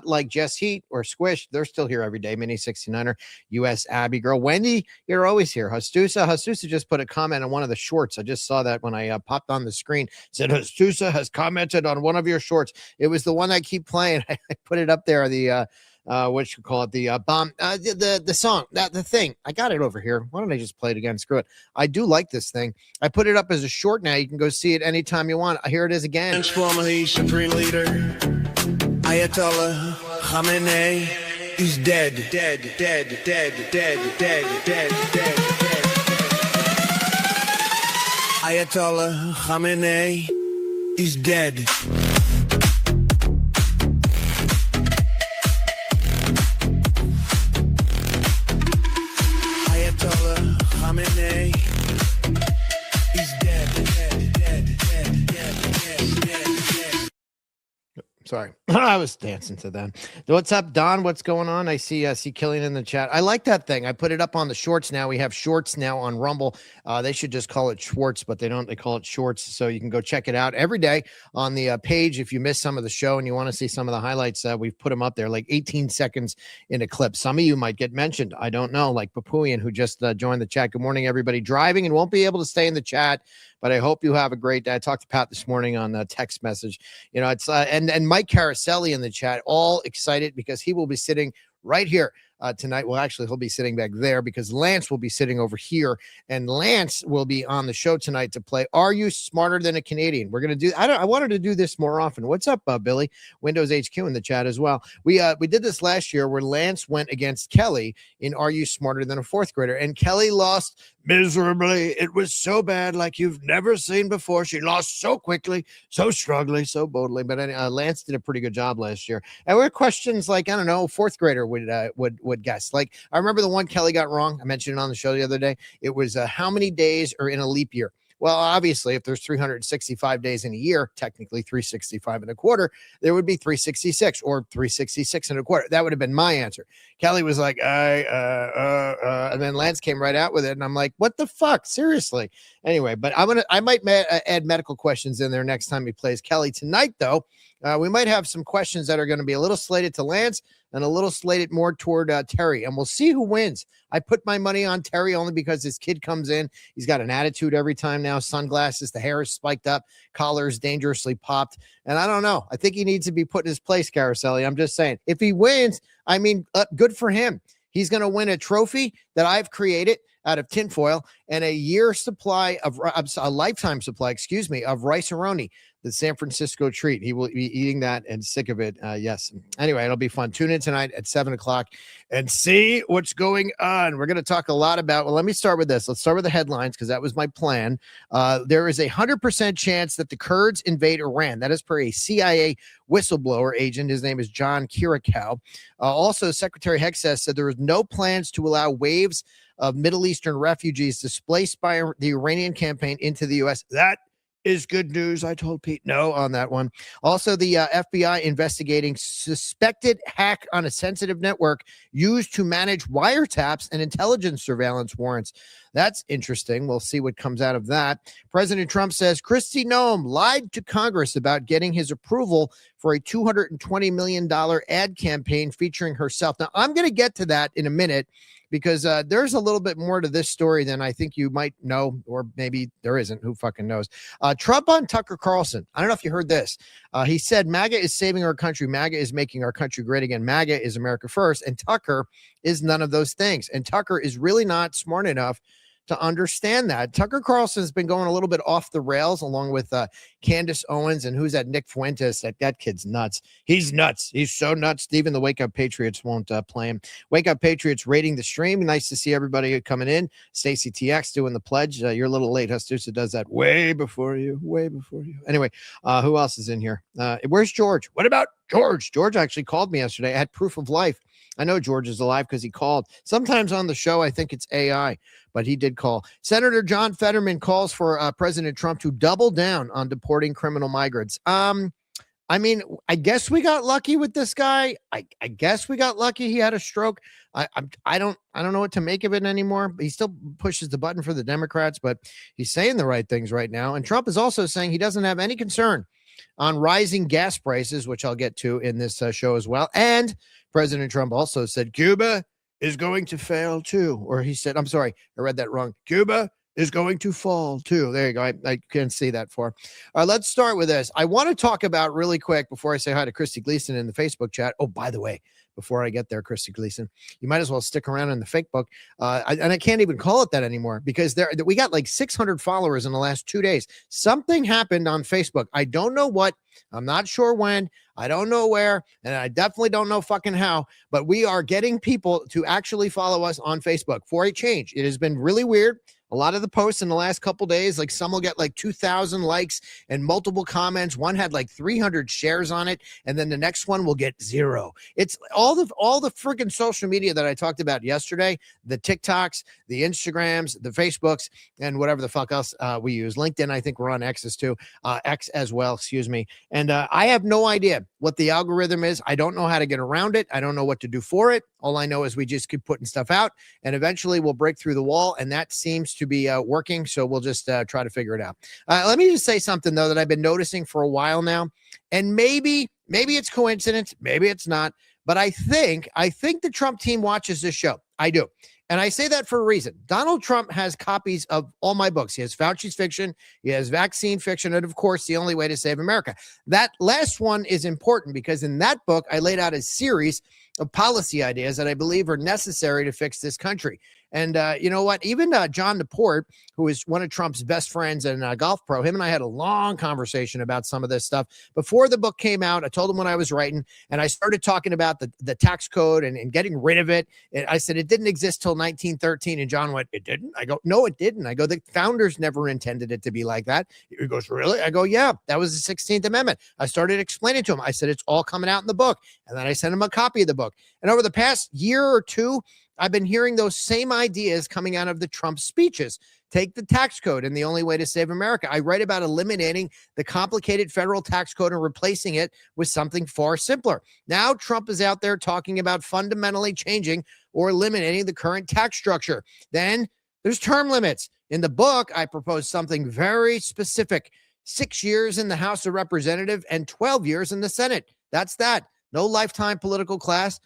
like Jess Heat or Squish, they're still here every day. Mini 69er, US Abby girl. Wendy, you're always here. Hastusa just put a comment on one of the shorts. I just saw that when I popped on the screen. Said Hastusa has commented on one of your shorts. It was the one I keep playing. I put it up there. The what you call it, the bomb, the song, the thing. I got it over here. Why don't I just play it again? Screw it. I do like this thing. I put it up as a short now. You can go see it anytime you want. Here it is again. Transformer, supreme leader, Ayatollah Khamenei is dead. Ayatollah Khamenei is dead. Khamenei is dead. Sorry, I was dancing to them. What's up, Don? What's going on? I see Killian in the chat. I like that thing. I put it up on the shorts now. We have shorts now on Rumble. They should just call it Schwartz, but they don't. They call it shorts. So you can go check it out every day on the page. If you missed some of the show and you want to see some of the highlights, we've put them up there, like 18 seconds in a clip. Some of you might get mentioned. I don't know, like Papuian, who just joined the chat. Good morning, everybody. Driving and won't be able to stay in the chat, but I hope you have a great day. I talked to Pat this morning on the text message. You know, it's and Mike Caroselli in the chat, all excited because he will be sitting right here tonight. Well, actually, he'll be sitting back there because Lance will be sitting over here, and Lance will be on the show tonight to play Are You Smarter Than a Canadian? We're going to do, I wanted to do this more often. What's up, Billy? Windows HQ in the chat as well. We did this last year where Lance went against Kelly in Are You Smarter Than a Fourth Grader? And Kelly lost miserably. It was so bad, like you've never seen before. She lost so quickly, so strongly, so boldly. But Lance did a pretty good job last year. And there were questions like, I don't know, fourth grader would guess. Like, I remember the one Kelly got wrong. I mentioned it on the show the other day. It was how many days are in a leap year? Well, obviously, if there's 365 days in a year, technically 365 and a quarter, there would be 366 or 366 and a quarter. That would have been my answer. Kelly was like, and then Lance came right out with it. And I'm like, what the fuck? Seriously. Anyway, but I might add medical questions in there next time he plays Kelly. Tonight, though, we might have some questions that are going to be a little slated to Lance and a little slated more toward Terry, and we'll see who wins. I put my money on Terry only because his kid comes in. He's got an attitude every time now, sunglasses, the hair is spiked up, collar is dangerously popped, and I don't know. I think he needs to be put in his place, Caroselli. I'm just saying. If he wins, I mean, good for him. He's going to win a trophy that I've created out of tinfoil and a year supply of a lifetime supply, of rice-a-roni, the San Francisco treat. He will be eating that and sick of it. Yes. Anyway, it'll be fun. Tune in tonight at 7:00 and see what's going on. We're going to talk a lot about, well, let me start with this. Let's start with the headlines because that was my plan. There is 100% chance that the Kurds invade Iran. That is per a CIA whistleblower agent. His name is John Kirikow. Also, Secretary Hexas said there is no plans to allow waves of Middle Eastern refugees displaced by the Iranian campaign into the U.S. That is good news. I told Pete no on that one. Also, the FBI investigating suspected hack on a sensitive network used to manage wiretaps and intelligence surveillance warrants. That's interesting. We'll see what comes out of that. President Trump says Kristi Noem lied to Congress about getting his approval for a $220 million ad campaign featuring herself. Now, I'm going to get to that in a minute because there's a little bit more to this story than I think you might know, or maybe there isn't. Who fucking knows? Trump on Tucker Carlson. I don't know if you heard this. He said MAGA is saving our country. MAGA is making our country great again. MAGA is America first. And Tucker is none of those things. And Tucker is really not smart enough to understand that. Tucker Carlson's been going a little bit off the rails along with Candace Owens and who's that Nick Fuentes. That kid's nuts. He's nuts. He's so nuts. Even the Wake Up Patriots won't play him. Wake Up Patriots rating the stream. Nice to see everybody coming in. Stacey TX doing the pledge. You're a little late. Hastusa does that way before you. Anyway, who else is in here? Where's George? What about George? George actually called me yesterday. I had proof of life. I know George is alive because he called. Sometimes on the show, I think it's AI, but he did call. Senator John Fetterman calls for President Trump to double down on deporting criminal migrants. I mean, I guess we got lucky with this guy. I guess we got lucky. He had a stroke. I don't know what to make of it anymore. He still pushes the button for the Democrats, but he's saying the right things right now. And Trump is also saying he doesn't have any concern on rising gas prices, which I'll get to in this show as well. And President Trump also said Cuba is going to fail too. Or he said, I'm sorry, I read that wrong. Cuba is going to fall too. There you go. I can see that for. Let's start with this. I want to talk about really quick before I say hi to Christy Gleason in the Facebook chat. Oh, by the way, before I get there, Christy Gleason, you might as well stick around in the fake book. And I can't even call it that anymore because we got like 600 followers in the last 2 days. Something happened on Facebook. I don't know what. I'm not sure when. I don't know where. And I definitely don't know fucking how. But we are getting people to actually follow us on Facebook for a change. It has been really weird. A lot of the posts in the last couple days, like some will get like 2,000 likes and multiple comments. One had like 300 shares on it, and then the next one will get 0. It's all the freaking social media that I talked about yesterday, the TikToks, the Instagrams, the Facebooks, and whatever the fuck else we use. LinkedIn, I think we're on X's too, X as well, excuse me. And I have no idea what the algorithm is. I don't know how to get around it. I don't know what to do for it. All I know is we just keep putting stuff out, and eventually we'll break through the wall, and that seems to be working. So we'll just try to figure it out. Let me just say something though that I've been noticing for a while now, and maybe it's coincidence, maybe it's not, but I think the Trump team watches this show. I do. And I say that for a reason. Donald Trump has copies of all my books. He has Fauci's fiction, he has vaccine fiction, and of course, The Only Way to Save America. That last one is important because in that book, I laid out a series of policy ideas that I believe are necessary to fix this country. And you know what? Even John DePort, who is one of Trump's best friends and golf pro, him and I had a long conversation about some of this stuff. Before the book came out, I told him what I was writing, and I started talking about the tax code and getting rid of it. And I said, it didn't exist till 1913. And John went, it didn't? I go, no, it didn't. I go, the founders never intended it to be like that. He goes, really? I go, yeah, that was the 16th Amendment. I started explaining to him. I said, it's all coming out in the book. And then I sent him a copy of the book. And over the past year or two, I've been hearing those same ideas coming out of the Trump speeches. Take the tax code and The Only Way to Save America. I write about eliminating the complicated federal tax code and replacing it with something far simpler. Now Trump is out there talking about fundamentally changing or eliminating the current tax structure. Then there's term limits. In the book, I propose something very specific. 6 years in the House of Representatives and 12 years in the Senate. That's that. No lifetime political class.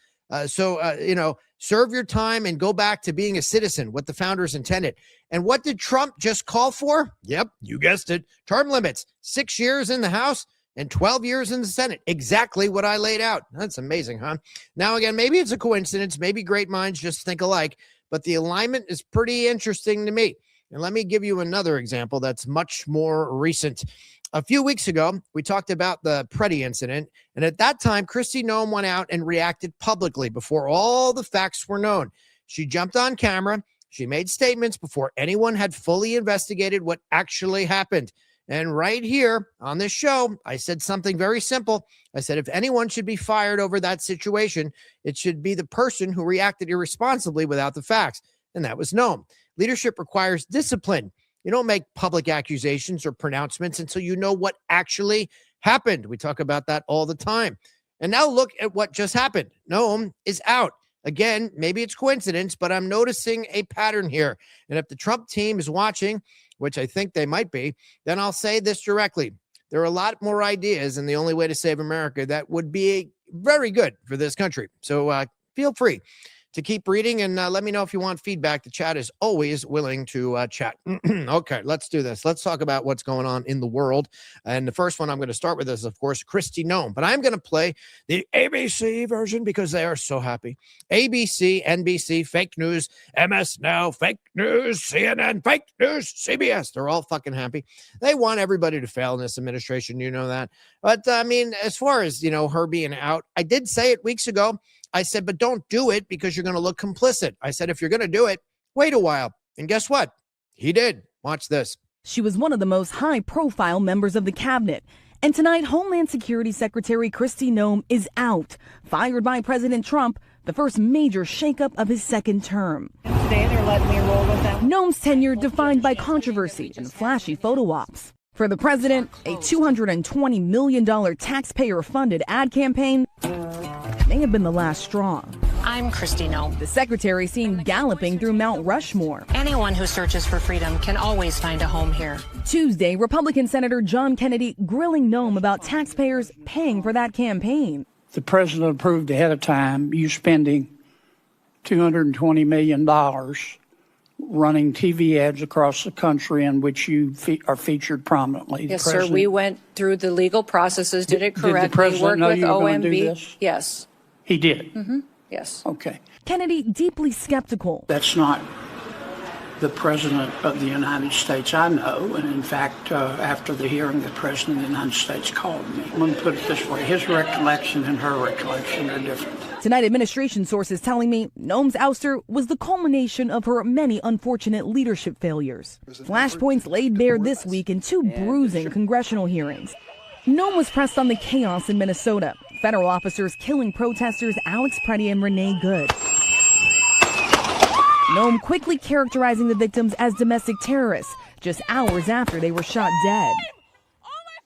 Serve your time and go back to being a citizen, what the founders intended. And what did Trump just call for? Yep, you guessed it. Term limits, 6 years in the House and 12 years in the Senate. Exactly what I laid out. That's amazing, huh? Now, again, maybe it's a coincidence. Maybe great minds just think alike, but the alignment is pretty interesting to me. And let me give you another example that's much more recent. A few weeks ago, we talked about the Preddy incident, and at that time, Kristi Noem went out and reacted publicly before all the facts were known. She jumped on camera. She made statements before anyone had fully investigated what actually happened. And right here on this show, I said something very simple. I said, if anyone should be fired over that situation, it should be the person who reacted irresponsibly without the facts. And that was Noem. Leadership requires discipline. You don't make public accusations or pronouncements until you know what actually happened. We talk about that all the time. And now look at what just happened. Noem is out. Again, maybe it's coincidence, but I'm noticing a pattern here. And if the Trump team is watching, which I think they might be, then I'll say this directly. There are a lot more ideas in The Only Way to Save America that would be very good for this country. So feel free to keep reading and let me know if you want feedback. The chat is always willing to chat. Okay, let's do this. Let's talk about what's going on in the world. And the first one I'm going to start with is, of course, Kristi Noem. But I'm going to play the ABC version because they are so happy. ABC, NBC, fake news, MS Now, fake news, CNN, fake news, CBS. They're all fucking happy. They want everybody to fail in this administration. You know that. But, I mean, as far as, her being out, I did say it weeks ago. I said, but don't do it because you're going to look complicit. I said, if you're going to do it, wait a while. And guess what? He did. Watch this. She was one of the most high-profile members of the cabinet. And tonight, Homeland Security Secretary Kristi Noem is out, fired by President Trump, the first major shakeup of his second term. Today, they're letting me roll with them. Noem's tenure defined by controversy and flashy photo ops. For the president, a $220 million taxpayer-funded ad campaign may have been the last straw. I'm Kristi Noem. The secretary seen galloping through Mount Rushmore. Anyone who searches for freedom can always find a home here. Tuesday, Republican Senator John Kennedy grilling Noem about taxpayers paying for that campaign. The president approved ahead of time you spending $220 million running TV ads across the country in which you are featured prominently. Yes, sir. We went through the legal processes, did it correctly. Did the president know you were going to do this? Yes. He did? Mm-hmm. Yes. Okay. Kennedy deeply skeptical. That's not the president of the United States I know. And in fact, after the hearing, the president of the United States called me. Let me put it this way. His recollection and her recollection are different. Tonight, administration sources telling me Noem's ouster was the culmination of her many unfortunate leadership failures. Flashpoints laid bare this week in two bruising congressional hearings. Noem was pressed on the chaos in Minnesota. Federal officers killing protesters Alex Preddy and Renee Good. Noem quickly characterizing the victims as domestic terrorists just hours after they were shot dead.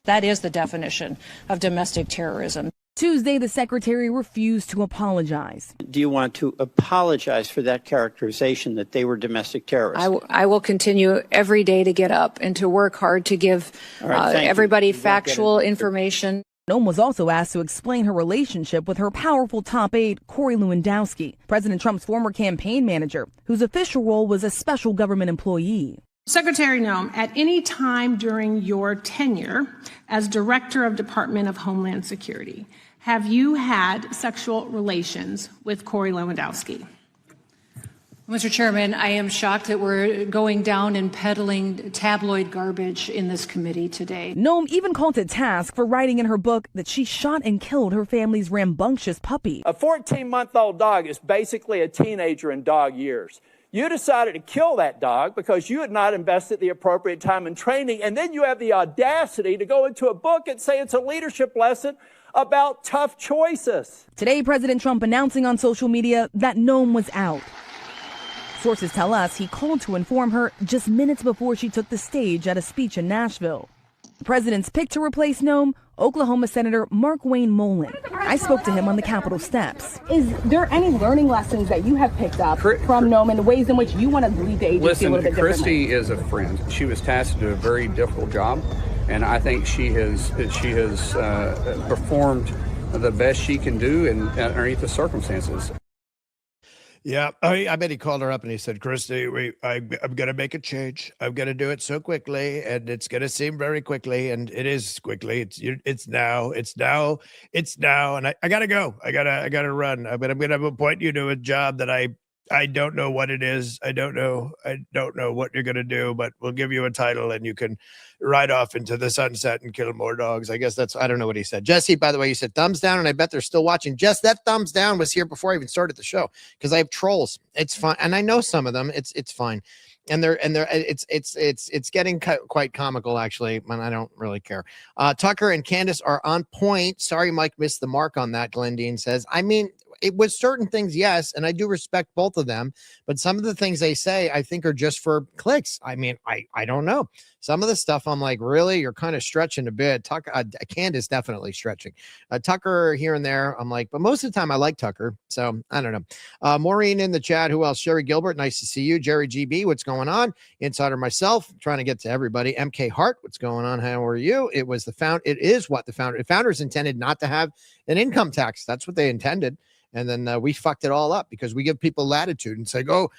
That is the definition of domestic terrorism. Tuesday, the secretary refused to apologize. Do you want to apologize for that characterization that they were domestic terrorists? I will continue every day to get up and to work hard to give everybody factual information. Noem was also asked to explain her relationship with her powerful top aide, Corey Lewandowski, President Trump's former campaign manager, whose official role was a special government employee. Secretary Noem, at any time during your tenure as Director of Department of Homeland Security, have you had sexual relations with Corey Lewandowski? Mr. Chairman, I am shocked that we're going down and peddling tabloid garbage in this committee today. Noem even called to task for writing in her book that she shot and killed her family's rambunctious puppy. A 14-month-old dog is basically a teenager in dog years. You decided to kill that dog because you had not invested the appropriate time in training, and then you have the audacity to go into a book and say it's a leadership lesson about tough choices. Today, President Trump announcing on social media that Noem was out. Sources tell us he called to inform her just minutes before she took the stage at a speech in Nashville. The president's pick to replace Noem, Oklahoma Senator Mark Wayne Mullen. I spoke to him on the Capitol steps. Is there any learning lessons that you have picked up from Noem and the ways in which you want to lead the agency a little bit differently? Kristi is a friend. She was tasked to do a very difficult job, and I think she has performed the best she can do underneath the circumstances. Yeah, I bet he called her up and he said, Kristi, I'm going to make a change. I'm going to do it so quickly, and it's going to seem very quickly, and it is quickly. It's now, and I got to go. I got to run. But I'm going to appoint you to a job that I don't know what it is. I don't know what you're going to do, but we'll give you a title and you can ride off into the sunset and kill more dogs. I guess I don't know what he said. Jesse, by the way, you said thumbs down, and I bet they're still watching. Jess, that thumbs down was here before I even started the show because I have trolls. It's fine. And I know some of them. It's fine. And it's getting quite comical, actually, and I don't really care. Tucker and Candace are on point. Sorry, Mike missed the mark on that, Glendine says. I mean, it was certain things, yes, and I do respect both of them, but some of the things they say, I think, are just for clicks. I mean, I don't know. Some of the stuff I'm like, really? You're kind of stretching a bit. Tucker, Candace definitely stretching. Tucker here and there, I'm like, but most of the time I like Tucker, so I don't know. Maureen in the chat. Who else? Sherry Gilbert, nice to see you. Jerry GB, what's going on? Insider myself, trying to get to everybody. MK Hart, what's going on? How are you? It is what the founders intended not to have an income tax. That's what they intended. And then we fucked it all up because we give people latitude and say, go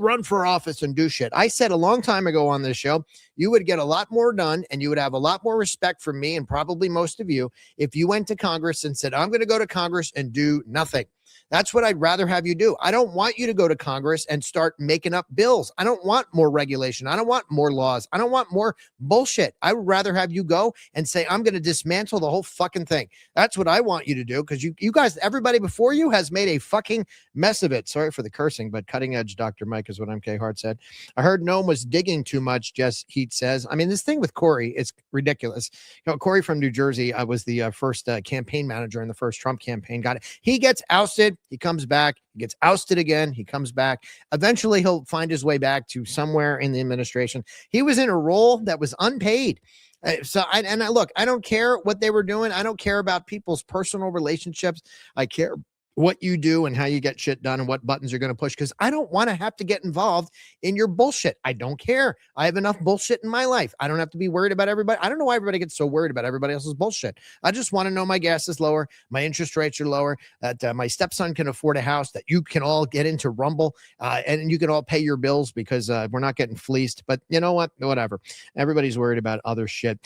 run for office and do shit. I said a long time ago on this show, you would get a lot more done and you would have a lot more respect from me and probably most of you if you went to Congress and said, I'm going to go to Congress and do nothing. That's what I'd rather have you do. I don't want you to go to Congress and start making up bills. I don't want more regulation. I don't want more laws. I don't want more bullshit. I would rather have you go and say, I'm going to dismantle the whole fucking thing. That's what I want you to do because you guys, everybody before you has made a fucking mess of it. Sorry for the cursing, but cutting edge, Dr. Mike, is what MK Hart said. I heard Noem was digging too much, Jess Heat says. I mean, this thing with Corey is ridiculous. You know, Corey from New Jersey was the first campaign manager in the first Trump campaign. Got it. He gets ousted. He comes back, he gets ousted again. He comes back. Eventually, he'll find his way back to somewhere in the administration. He was in a role that was unpaid. Look, I don't care what they were doing. I don't care about people's personal relationships. I care what you do and how you get shit done and what buttons you're going to push, because I don't want to have to get involved in your bullshit. I don't care. I have enough bullshit in my life. I don't have to be worried about everybody. I don't know why everybody gets so worried about everybody else's bullshit. I just want to know my gas is lower, my interest rates are lower, that my stepson can afford a house, that you can all get into Rumble, and you can all pay your bills because we're not getting fleeced. But you know what? Whatever. Everybody's worried about other shit.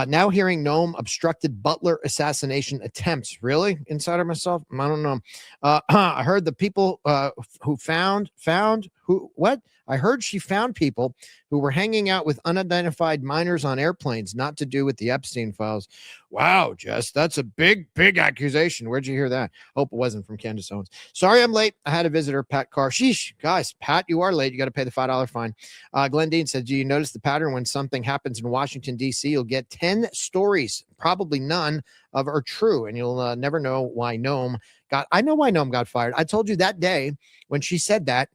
Now hearing Noam obstructed Butler assassination attempts. Really? Insider myself? I don't know. I heard the people who found who, what? I heard she found people who were hanging out with unidentified minors on airplanes, not to do with the Epstein files. Wow, Jess, that's a big accusation. Where'd you hear that? Hope it wasn't from Candace Owens. Sorry I'm late. I had a visitor, Pat Carr. Sheesh, guys, Pat, you are late. You got to pay the $5 fine. Glenn Dean said, do you notice the pattern when something happens in Washington, D.C., you'll get 10 stories, probably none of are true, and you'll never know why Noam got. I know why Noam got fired. I told you that day when she said that.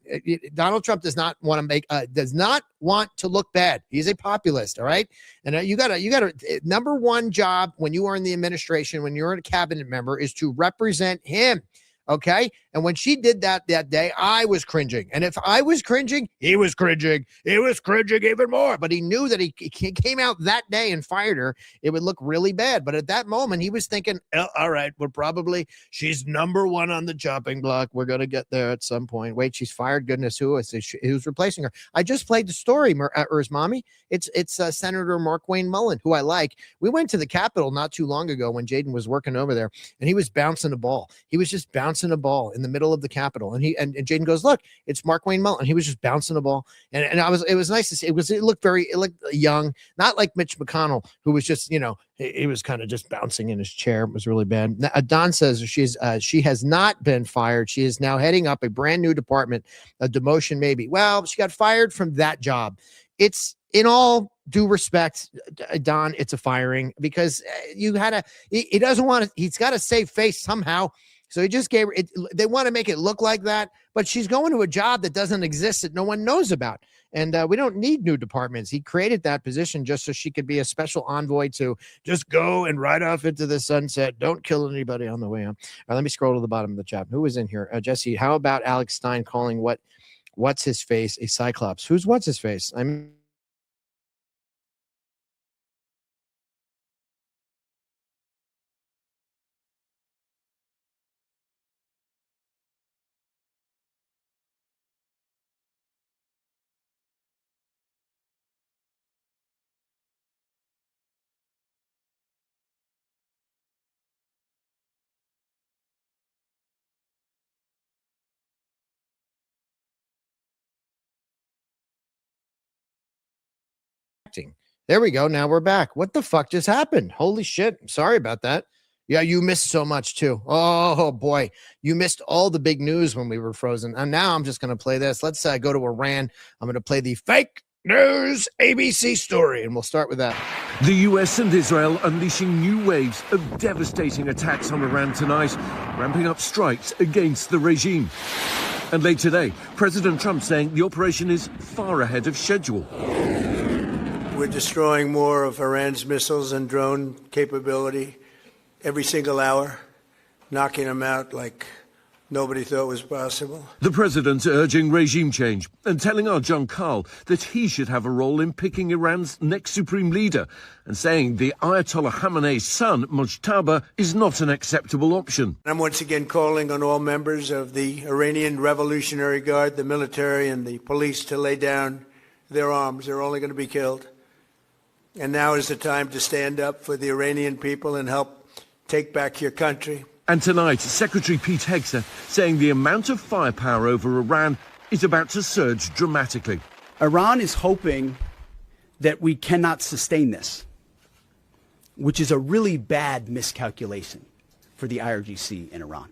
Donald Trump does not want to look bad. He's a populist, all right? And you gotta number one job when you are in the administration, when you're a cabinet member, is to represent him. Okay. And when she did that day, I was cringing. And if I was cringing, he was cringing. He was cringing even more. But he knew that he came out that day and fired her, it would look really bad. But at that moment, he was thinking, oh, all right, she's number one on the chopping block. We're going to get there at some point. Wait, she's fired. Goodness, who's replacing her? I just played the story, Urs Mommy. It's Senator Markwayne Mullen, who I like. We went to the Capitol not too long ago when Jaden was working over there, and he was bouncing a ball. He was just bouncing a ball in the middle of the Capitol, and Jaden goes, look, it's Markwayne Mullen. He was just bouncing a ball, and it was nice to see. It looked young, not like Mitch McConnell, who was just, he was kind of just bouncing in his chair. It was really bad. Don says she has not been fired. She is now heading up a brand new department, a demotion maybe. Well, she got fired from that job. It's, in all due respect, Don, it's a firing, because he doesn't want to, he's got to save face somehow. So he just gave her it. They want to make it look like that, but she's going to a job that doesn't exist, that no one knows about. And we don't need new departments. He created that position just so she could be a special envoy to just go and ride off into the sunset. Don't kill anybody on the way up. Let me scroll to the bottom of the chat. Who was in here? Jesse, how about Alex Stein calling what's his face a Cyclops? Who's what's his face? There we go. Now we're back. What the fuck just happened? Holy shit. Sorry about that. Yeah, you missed so much too. Oh boy. You missed all the big news when we were frozen. And now I'm just going to play this. Let's go to Iran. I'm going to play the fake news ABC story, and we'll start with that. The US and Israel unleashing new waves of devastating attacks on Iran tonight, ramping up strikes against the regime. And late today, President Trump saying the operation is far ahead of schedule. We're destroying more of Iran's missiles and drone capability every single hour, knocking them out like nobody thought was possible. The president urging regime change and telling our John Karl that he should have a role in picking Iran's next supreme leader, and saying the Ayatollah Khamenei's son, Mujtaba, is not an acceptable option. I'm once again calling on all members of the Iranian Revolutionary Guard, the military and the police, to lay down their arms. They're only going to be killed. And now is the time to stand up for the Iranian people and help take back your country. And tonight, Secretary Pete Hegseth saying the amount of firepower over Iran is about to surge dramatically. Iran is hoping that we cannot sustain this, which is a really bad miscalculation for the IRGC in Iran.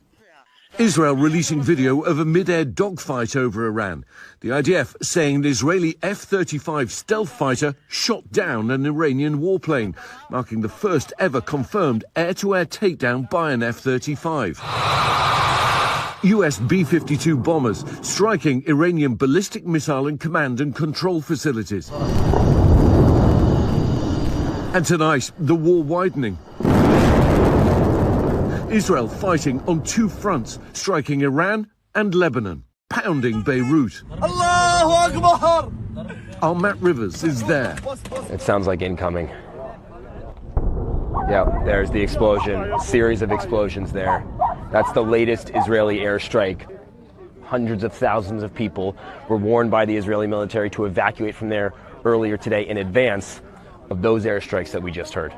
Israel releasing video of a mid-air dogfight over Iran. The IDF saying an Israeli F-35 stealth fighter shot down an Iranian warplane, marking the first ever confirmed air-to-air takedown by an F-35. US B-52 bombers striking Iranian ballistic missile and command and control facilities. And tonight, the war widening. Israel fighting on two fronts, striking Iran and Lebanon, pounding Beirut. Allahu Akbar! Our Matt Rivers is there. It sounds like incoming. Yeah, there's the explosion, series of explosions there. That's the latest Israeli airstrike. Hundreds of thousands of people were warned by the Israeli military to evacuate from there earlier today in advance of those airstrikes that we just heard.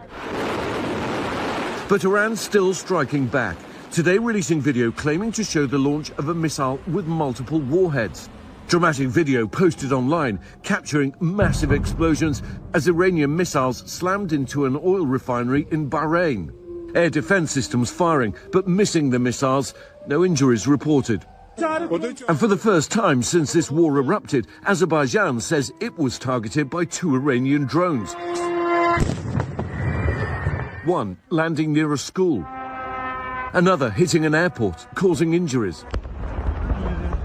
But Iran's still striking back, today releasing video claiming to show the launch of a missile with multiple warheads. Dramatic video posted online capturing massive explosions as Iranian missiles slammed into an oil refinery in Bahrain. Air defense systems firing, but missing the missiles. No injuries reported. And for the first time since this war erupted, Azerbaijan says it was targeted by two Iranian drones. One landing near a school. Another hitting an airport, causing injuries.